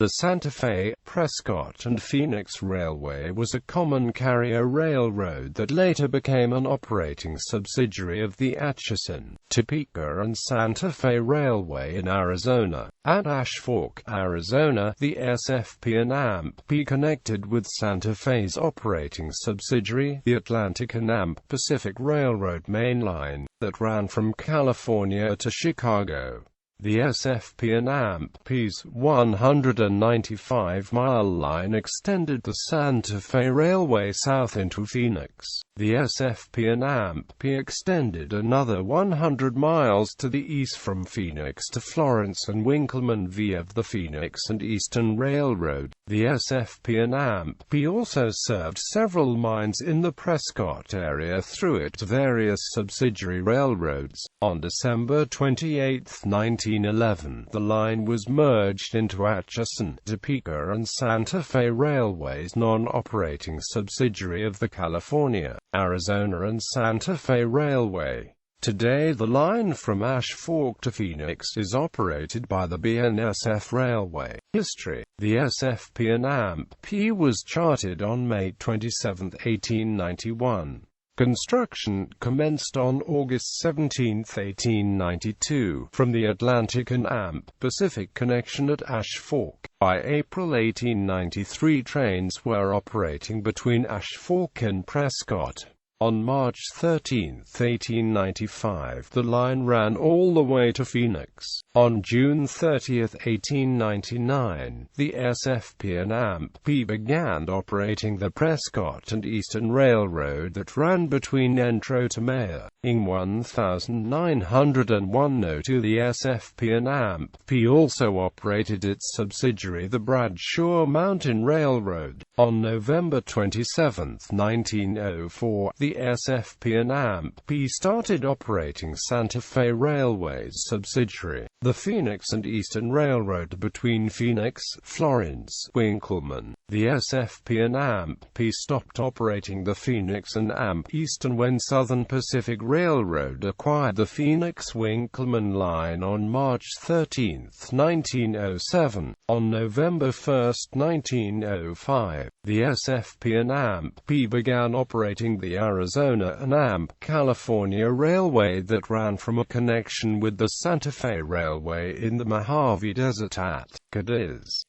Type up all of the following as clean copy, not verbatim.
The Santa Fe, Prescott and Phoenix Railway was a common carrier railroad that later became an operating subsidiary of the Atchison, Topeka and Santa Fe Railway in Arizona. At Ash Fork, Arizona, the SFP&amp connected with Santa Fe's operating subsidiary, the Atlantic&amp Pacific Railroad mainline, that ran from California to Chicago. The SFP&amp's 195-mile line extended the Santa Fe Railway south into Phoenix. The SFP&amp extended another 100 miles to the east from Phoenix to Florence and Winkelman via the Phoenix and Eastern Railroad. The SFP&amp also served several mines in the Prescott area through its various subsidiary railroads. On December 28, 1911, the line was merged into Atchison, Topeka and Santa Fe Railway's non-operating subsidiary of the California, Arizona and Santa Fe Railway. Today the line from Ash Fork to Phoenix is operated by the BNSF Railway. History. The SFP&amp was chartered on May 27, 1891. Construction commenced on August 17, 1892, from the Atlantic&amp Pacific connection at Ash Fork. By April 1893 trains were operating between Ash Fork and Prescott. On March 13, 1895, the line ran all the way to Phoenix. On June 30, 1899, the SFP&amp began operating the Prescott and Eastern Railroad that ran between Entro to Maya. In 1901-02, the SFP&amp also operated its subsidiary the Bradshaw Mountain Railroad. On November 27, 1904, the SFP&amp started operating Santa Fe Railway's subsidiary, the Phoenix and Eastern Railroad between Phoenix, Florence, Winkelman. The SFP&amp stopped operating the Phoenix and Amp Eastern when Southern Pacific Railroad acquired the Phoenix-Winkelman line on March 13, 1907. On November 1, 1905, the SFP&amp began operating the Arizona.At California Railway that ran from a connection with the Santa Fe Railway in the Mojave Desert at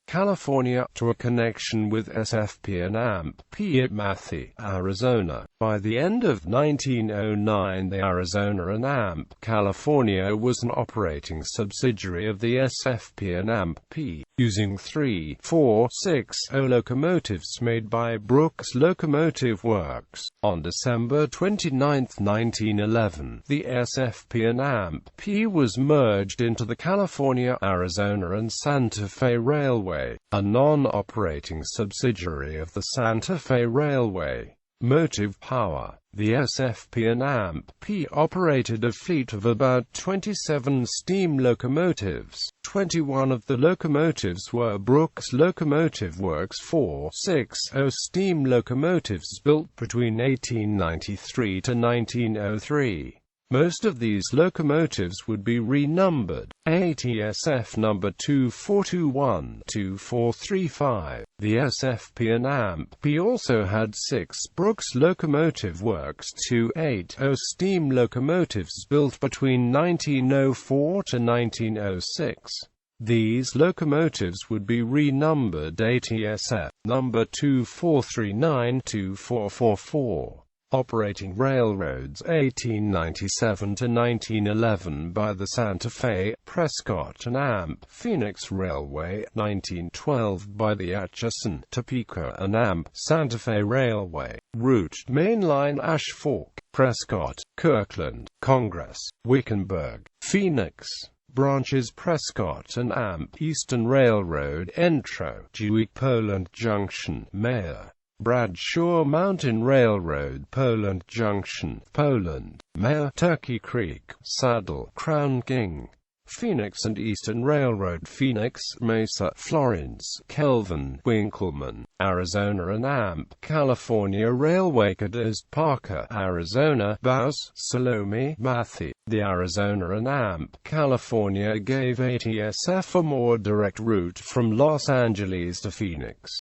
California, to a connection with SFP&amp at Mathy, Arizona. By the end of 1909, the Arizona.At California was an operating subsidiary of the SFP&amp, using 3, 4, 6 locomotives made by Brooks Locomotive Works. On December 29, 1911, the SFP&amp was merged into the California, Arizona and Santa Fe Railway, a non-operating subsidiary of the Santa Fe Railway. Motive power. The SFP&amp operated a fleet of about 27 steam locomotives. 21 of the locomotives were Brooks Locomotive Works 460 steam locomotives built between 1893 to 1903. Most of these locomotives would be renumbered, ATSF number 2421-2435. The SFP&amp also had 6 Brooks Locomotive Works 280 steam locomotives built between 1904 to 1906. These locomotives would be renumbered ATSF number 2439-2444. Operating railroads 1897 to 1911 by the Santa Fe, Prescott and Amp Phoenix Railway, 1912 by the Atchison, Topeka and Amp Santa Fe Railway. Route: mainline Ash Fork, Prescott, Kirkland, Congress, Wickenburg, Phoenix. Branches: Prescott and Amp Eastern Railroad, Entro, Dewey, Poland Junction, Maya. Bradshaw Mountain Railroad, Poland Junction, Poland, Maya. Turkey Creek, Saddle, Crown King, Phoenix and Eastern Railroad, Phoenix, Mesa, Florence, Kelvin, Winkelman, Arizona.At California Railway, Cadiz, Parker, Arizona, Baus, Salome, Matthew. The Arizona.At California gave ATSF a more direct route from Los Angeles to Phoenix.